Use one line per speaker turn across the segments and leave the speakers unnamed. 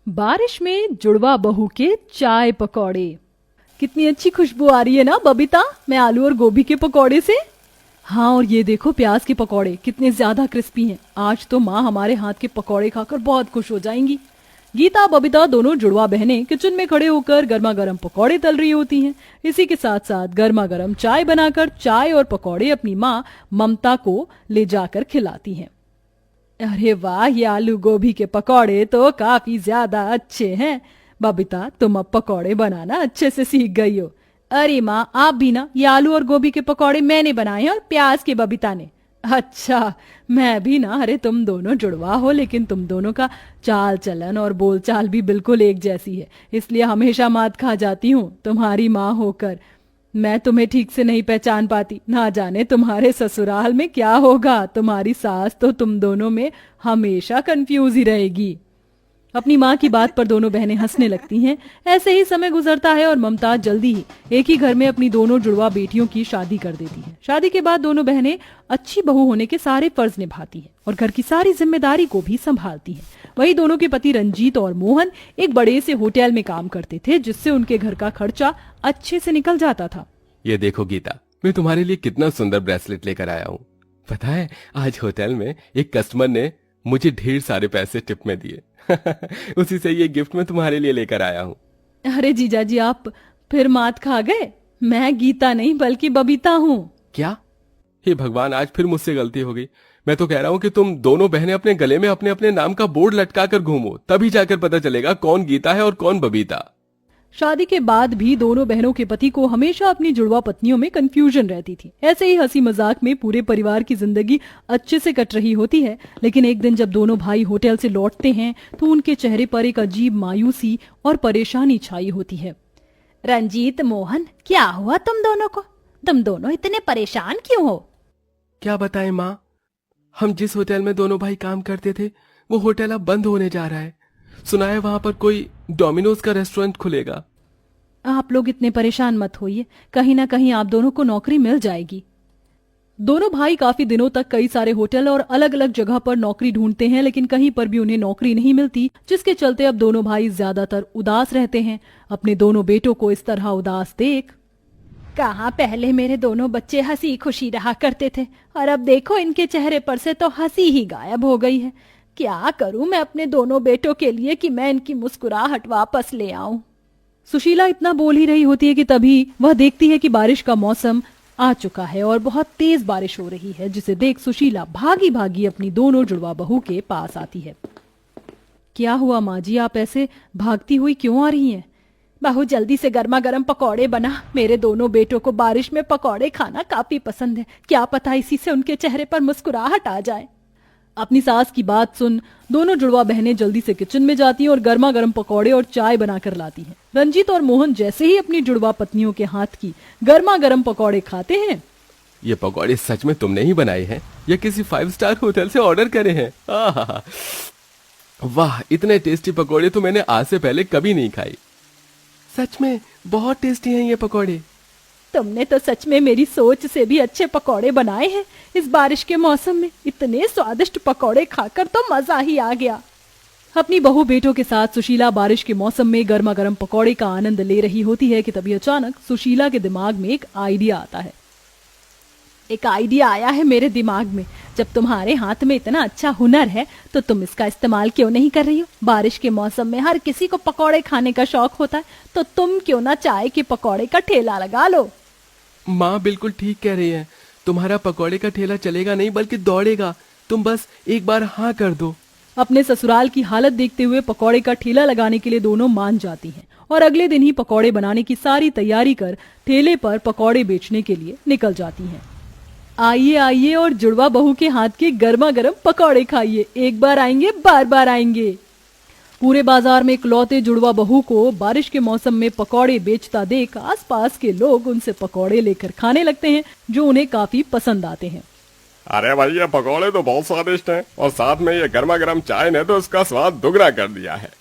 बारिश में जुड़वा बहू के चाय पकौड़े। कितनी अच्छी खुशबू आ रही है ना बबीता, मैं आलू और गोभी के पकौड़े से। हाँ, और ये देखो प्याज के पकौड़े कितने ज्यादा क्रिस्पी हैं। आज तो माँ हमारे हाथ के पकौड़े खाकर बहुत खुश हो जाएंगी। गीता बबीता दोनों जुड़वा बहनें किचन में खड़े होकर गर्मा गर्म पकौड़े तल रही होती हैं। इसी के साथ साथ गर्मा गर्म चाय बनाकर चाय और पकौड़े अपनी माँ ममता को ले जाकर खिलाती हैं। अरे वाह, ये आलू गोभी के पकौड़े तो काफी ज्यादा अच्छे हैं। बबीता, तुम अब पकौड़े बनाना अच्छे से सीख गई हो। अरे माँ, आप भी ना, ये आलू और गोभी के पकौड़े मैंने बनाए हैं और प्याज के बबीता ने। अच्छा, मैं भी ना। अरे तुम दोनों जुड़वा हो, लेकिन तुम दोनों का चाल चलन और बोलचाल भी बिल्कुल एक जैसी है, इसलिए हमेशा मात खा जाती हूँ तुम्हारी माँ होकर। मैं तुम्हें ठीक से नहीं पहचान पाती। ना जाने तुम्हारे ससुराल में क्या होगा। तुम्हारी सास तो तुम दोनों में हमेशा कंफ्यूज ही रहेगी। अपनी माँ की बात पर दोनों बहनें हंसने लगती हैं। ऐसे ही समय गुजरता है और ममता जल्दी ही एक ही घर में अपनी दोनों जुड़वा बेटियों की शादी कर देती है। शादी के बाद दोनों बहनें अच्छी बहू होने के सारे फर्ज निभाती हैं और घर की सारी जिम्मेदारी को भी संभालती हैं। वही दोनों के पति रंजीत और मोहन एक बड़े से होटल में काम करते थे, जिससे उनके घर का खर्चा अच्छे से निकल जाता था।
ये देखो गीता, मैं तुम्हारे लिए कितना सुंदर ब्रेसलेट लेकर आया हूँ। पता है, आज होटल में एक कस्टमर ने मुझे ढेर सारे पैसे टिप में दिए। उसी से ये गिफ्ट मैं तुम्हारे लिए लेकर आया हूँ।
अरे जीजा जी, आप फिर मात खा गए। मैं गीता नहीं बल्कि बबीता हूँ।
क्या? हे भगवान, आज फिर मुझसे गलती हो गई। मैं तो कह रहा हूँ कि तुम दोनों बहनें अपने गले में अपने अपने नाम का बोर्ड लटका कर घूमो, तभी जाकर पता चलेगा कौन गीता है और कौन बबीता।
शादी के बाद भी दोनों बहनों के पति को हमेशा अपनी जुड़वा पत्नियों में कंफ्यूजन रहती थी। ऐसे ही हंसी मजाक में पूरे परिवार की जिंदगी अच्छे से कट रही होती है। लेकिन एक दिन जब दोनों भाई होटल से लौटते हैं तो उनके चेहरे पर एक अजीब मायूसी और परेशानी छाई होती है।
रंजीत, मोहन, क्या हुआ तुम दोनों को? तुम दोनों इतने परेशान क्यों हो?
क्या बताएं माँ, हम जिस होटल में दोनों भाई काम करते थे वो होटल अब बंद होने जा रहा है। सुना है वहां पर कोई डोमिनोज का रेस्टोरेंट खुलेगा।
आप लोग इतने परेशान मत होइए, कहीं ना कहीं आप दोनों को नौकरी मिल जाएगी। दोनों भाई काफी दिनों तक कई सारे होटल और अलग अलग जगह पर नौकरी ढूंढते हैं, लेकिन कहीं पर भी उन्हें नौकरी नहीं मिलती, जिसके चलते अब दोनों भाई ज्यादातर उदास रहते हैं। अपने दोनों बेटों को इस तरह उदास देख,
कहाँ पहले मेरे दोनों बच्चे हंसी खुशी रहा करते थे और अब देखो इनके चेहरे पर से तो हंसी ही गायब हो गई है। क्या करूं मैं अपने दोनों बेटों के लिए कि मैं इनकी मुस्कुराहट वापस ले आऊं।
सुशीला इतना बोल ही रही होती है कि तभी वह देखती है कि बारिश का मौसम आ चुका है और बहुत तेज बारिश हो रही है, जिसे देख सुशीला भागी भागी अपनी दोनों जुड़वा बहू के पास आती है। क्या हुआ माँ जी, आप ऐसे भागती हुई क्यों आ रही हैं?
बहू, जल्दी से गर्मा गर्म पकौड़े बना। मेरे दोनों बेटों को बारिश में पकौड़े खाना काफी पसंद है। क्या पता इसी से उनके चेहरे पर मुस्कुराहट आ जाए।
अपनी सास की बात सुन दोनों जुड़वा बहनें जल्दी से किचन में जाती हैं और गर्मा गर्म पकौड़े और चाय बनाकर लाती हैं। रंजीत और मोहन जैसे ही अपनी जुड़वा पत्नियों के हाथ की गर्मा गर्म पकौड़े खाते हैं।
ये पकौड़े सच में तुमने ही बनाए हैं या किसी 5 स्टार होटल से ऑर्डर करे हैं? वाह, इतने टेस्टी पकौड़े तो मैंने आज से पहले कभी नहीं खाई। सच में बहुत टेस्टी हैं ये पकौड़े।
तुमने तो सच में मेरी सोच से भी अच्छे पकौड़े बनाए हैं। इस बारिश के मौसम में इतने स्वादिष्ट पकौड़े खाकर तो मजा ही आ गया।
अपनी बहू बेटों के साथ सुशीला बारिश के मौसम में गर्मा गर्म पकौड़े का आनंद ले रही होती है कि तभी अचानक सुशीला के दिमाग में एक आइडिया आता है।
एक आइडिया आया है मेरे दिमाग में। जब तुम्हारे हाथ में इतना अच्छा हुनर है तो तुम इसका इस्तेमाल क्यों नहीं कर रही हो? बारिश के मौसम में हर किसी को पकौड़े खाने का शौक होता है, तो तुम क्यों ना चाय के पकौड़े का ठेला लगा लो।
माँ बिल्कुल ठीक कह रही है। तुम्हारा पकौड़े का ठेला चलेगा नहीं बल्कि दौड़ेगा। तुम बस एक बार हाँ कर दो।
अपने ससुराल की हालत देखते हुए पकौड़े का ठेला लगाने के लिए दोनों मान जाती हैं और अगले दिन ही पकौड़े बनाने की सारी तैयारी कर ठेले पर पकौड़े बेचने के लिए निकल जाती हैं। आइए आइए और जुड़वा बहू के हाथ के गर्मा गर्म पकौड़े खाइए। एक बार आएंगे बार बार आएंगे। पूरे बाजार में इकलौते जुड़वा बहू को बारिश के मौसम में पकौड़े बेचता देख आसपास के लोग उनसे पकौड़े लेकर खाने लगते हैं, जो उन्हें काफी पसंद आते हैं।
अरे भाई, ये पकौड़े तो बहुत स्वादिष्ट हैं और साथ में ये गर्मा गर्म चाय ने तो इसका स्वाद दुगना कर दिया है।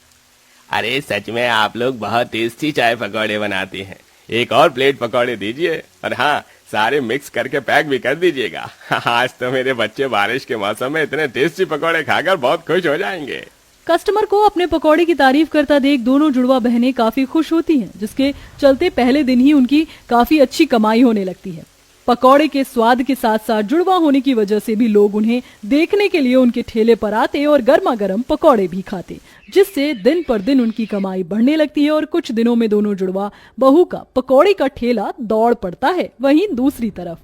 अरे सच में आप लोग बहुत टेस्टी चाय पकौड़े बनाते हैं। एक और प्लेट पकौड़े दीजिए और हाँ, सारे मिक्स करके पैक भी कर दीजिएगा। आज तो मेरे बच्चे बारिश के मौसम में इतने टेस्टी पकौड़े खाकर बहुत खुश हो जाएंगे।
कस्टमर को अपने पकौड़े की तारीफ करता देख दोनों जुड़वा बहनें काफी खुश होती हैं, जिसके चलते पहले दिन ही उनकी काफी अच्छी कमाई होने लगती है। पकौड़े के स्वाद के साथ साथ जुड़वा होने की वजह से भी लोग उन्हें देखने के लिए उनके ठेले पर आते और गर्मा गर्म पकौड़े भी खाते, जिससे दिन पर दिन उनकी कमाई बढ़ने लगती है और कुछ दिनों में दोनों जुड़वा बहू का पकौड़े का ठेला दौड़ पड़ता है। वहीं दूसरी तरफ,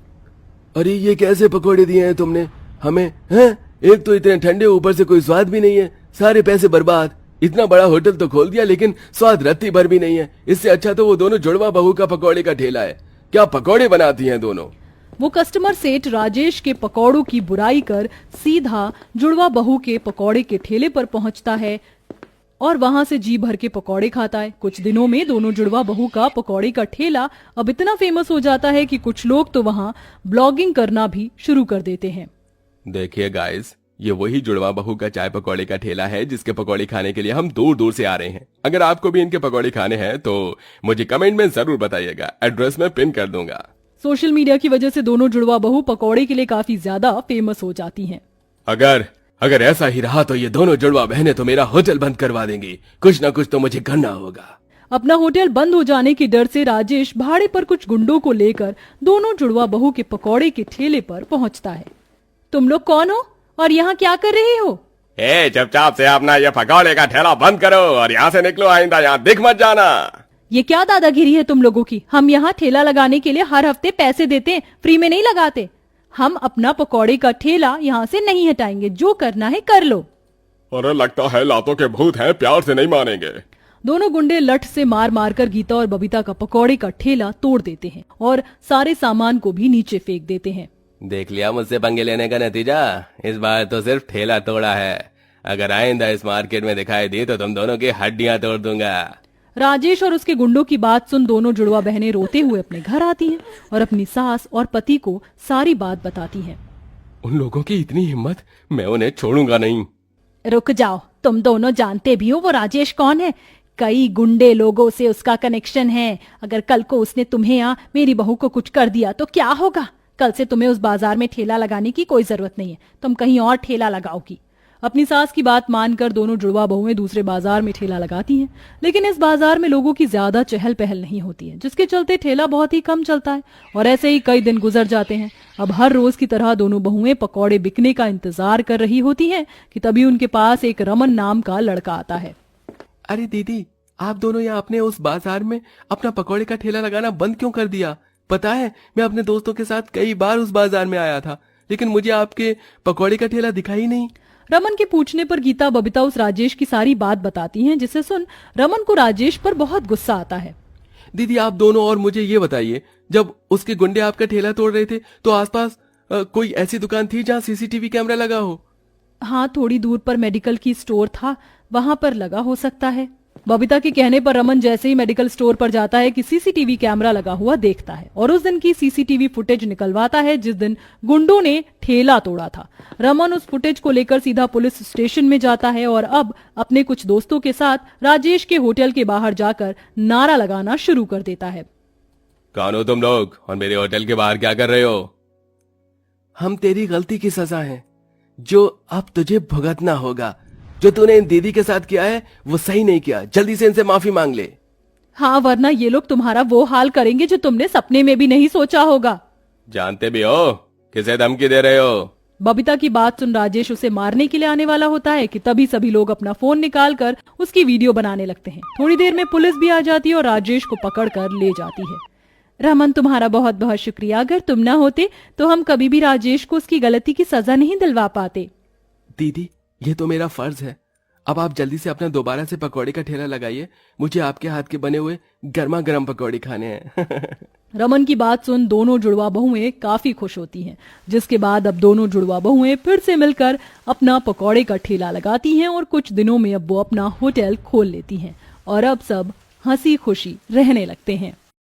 अरे ये कैसे पकौड़े दिए हैं तुमने हमें, हैं? एक तो इतने ठंडे, ऊपर से कोई स्वाद भी नहीं है, सारे पैसे बर्बाद। इतना बड़ा होटल तो खोल दिया लेकिन स्वाद रत्ती भर भी नहीं है। इससे अच्छा तो वो दोनों जुड़वा बहू का पकौड़े का ठेला है। क्या पकौड़े बनाती हैं दोनों।
वो कस्टमर सेठ राजेश के पकौड़ों की बुराई कर सीधा जुड़वा बहू के पकौड़े के ठेले पर पहुंचता है और वहां से जी भर के पकौड़े खाता है। कुछ दिनों में दोनों जुड़वा बहू का पकौड़े का ठेला अब इतना फेमस हो जाता है कि कुछ लोग तो वहां ब्लॉगिंग करना भी शुरू कर देते हैं।
देखिए गाइस, ये वही जुड़वा बहू का चाय पकौड़े का ठेला है जिसके पकौड़े खाने के लिए हम दूर दूर से आ रहे हैं। अगर आपको भी इनके पकौड़े खाने हैं तो मुझे कमेंट में जरूर बताइएगा, एड्रेस में पिन कर दूंगा।
सोशल मीडिया की वजह से दोनों जुड़वा बहू पकौड़े के लिए काफी ज्यादा फेमस हो जाती हैं।
अगर ऐसा ही रहा तो ये दोनों जुड़वा बहनें तो मेरा होटल बंद करवा देंगी। कुछ ना कुछ तो मुझे करना होगा।
अपना होटल बंद हो जाने के डर से राजेश भाड़े पर कुछ गुंडों को लेकर दोनों जुड़वा बहू के पकौड़े के ठेले पर पहुंचता है। तुम लोग कौन हो और यहाँ क्या कर रहे हो?
चुपचाप से अपना ये पकौड़े का ठेला बंद करो और यहाँ से निकलो, आइंदा यहाँ दिख मत जाना।
ये क्या दादागिरी है तुम लोगों की? हम यहाँ ठेला लगाने के लिए हर हफ्ते पैसे देते हैं, फ्री में नहीं लगाते। हम अपना पकौड़े का ठेला यहाँ से नहीं हटाएंगे, जो करना है कर लो।
अरे लगता है लातों के भूत हैं, प्यार से नहीं मानेंगे।
दोनों गुंडे लठ से मार मार कर गीता और बबीता का पकौड़े का ठेला तोड़ देते हैं और सारे सामान को भी नीचे फेंक देते हैं।
देख लिया मुझसे पंगे लेने का नतीजा। इस बार तो सिर्फ ठेला तोड़ा है, अगर आइंदा इस मार्केट में दिखाई दी तो तुम दोनों की हड्डियां तोड़ दूंगा।
राजेश और उसके गुंडों की बात सुन दोनों जुड़वा बहनें रोते हुए अपने घर आती हैं और अपनी सास और पति को सारी बात बताती हैं।
उन लोगों की इतनी हिम्मत, मैं उन्हें छोड़ूंगा नहीं।
रुक जाओ, तुम दोनों जानते भी हो वो राजेश कौन है। कई गुंडे लोगों से उसका कनेक्शन है। अगर कल को उसने तुम्हें या मेरी बहू को कुछ कर दिया तो क्या होगा? कल से तुम्हें उस बाजार में ठेला लगाने की कोई जरूरत नहीं है, तुम कहीं और ठेला लगाओगी। अपनी सास की बात मानकर दोनों जुड़वा बहुएं दूसरे बाजार में ठेला लगाती हैं, लेकिन इस बाजार में लोगों की ज्यादा चहल पहल नहीं होती है, जिसके चलते ठेला बहुत ही कम चलता है और ऐसे ही कई दिन गुजर जाते हैं। अब हर रोज की तरह दोनों बहुएं पकौड़े बिकने का इंतजार कर रही होती हैं कि तभी उनके पास एक रमन नाम का लड़का आता है।
अरे दीदी, आप दोनों यहाँ अपने उस बाजार में अपना पकौड़े का ठेला लगाना बंद क्यों कर दिया? पता है, मैं अपने दोस्तों के साथ कई बार उस बाजार में आया था, लेकिन मुझे आपके पकौड़े का ठेला दिखा ही नहीं।
रमन के पूछने पर गीता बबीता उस राजेश की सारी बात बताती हैं, जिसे सुन रमन को राजेश पर बहुत गुस्सा आता है।
दीदी, आप दोनों और मुझे ये बताइए, जब उसके गुंडे आपका ठेला तोड़ रहे थे तो आसपास कोई ऐसी दुकान थी जहाँ सीसीटीवी कैमरा लगा हो?
हाँ, थोड़ी दूर पर मेडिकल की स्टोर था, वहां पर लगा हो सकता है। बबीता के कहने पर रमन जैसे ही मेडिकल स्टोर पर जाता है कि सीसीटीवी कैमरा लगा हुआ देखता है और उस दिन की सीसीटीवी फुटेज निकलवाता है जिस दिन गुंडों ने ठेला तोड़ा था। रमन उस फुटेज को लेकर सीधा पुलिस स्टेशन में जाता है और अब अपने कुछ दोस्तों के साथ राजेश के होटल के बाहर जाकर नारा लगाना शुरू कर देता है।
कौन हो तुम लोग और मेरे होटल के बाहर क्या कर रहे हो? हम तेरी गलती की सजा हैं, जो अब तुझे भुगतना होगा। जो तूने इन दीदी के साथ किया है वो सही नहीं किया, जल्दी से इनसे माफी मांग ले।
हाँ, वरना ये लोग तुम्हारा वो हाल करेंगे जो तुमने सपने में भी नहीं सोचा होगा।
जानते भी हो किसे धमकी दे रहे हो?
बबीता की बात सुन राजेश उसे मारने के लिए आने वाला होता है कि तभी सभी लोग अपना फोन निकालकर उसकी वीडियो बनाने लगते हैं। थोड़ी देर में पुलिस भी आ जाती है और राजेश को पकड़कर ले जाती है। रमन, तुम्हारा बहुत बहुत शुक्रिया। अगर तुम ना होते तो हम कभी भी राजेश को उसकी गलती की सजा नहीं दिलवा पाते।
दीदी, ये तो मेरा फर्ज है। अब आप जल्दी से अपना दोबारा से पकौड़े का ठेला लगाइए, मुझे आपके हाथ के बने हुए गर्मा गर्म पकौड़े खाने हैं।
रमन की बात सुन दोनों जुड़वा बहुएं काफी खुश होती हैं, जिसके बाद अब दोनों जुड़वा बहुएं फिर से मिलकर अपना पकौड़े का ठेला लगाती हैं और कुछ दिनों में अब वो अपना होटल खोल लेती हैं और अब सब हंसी खुशी रहने लगते हैं।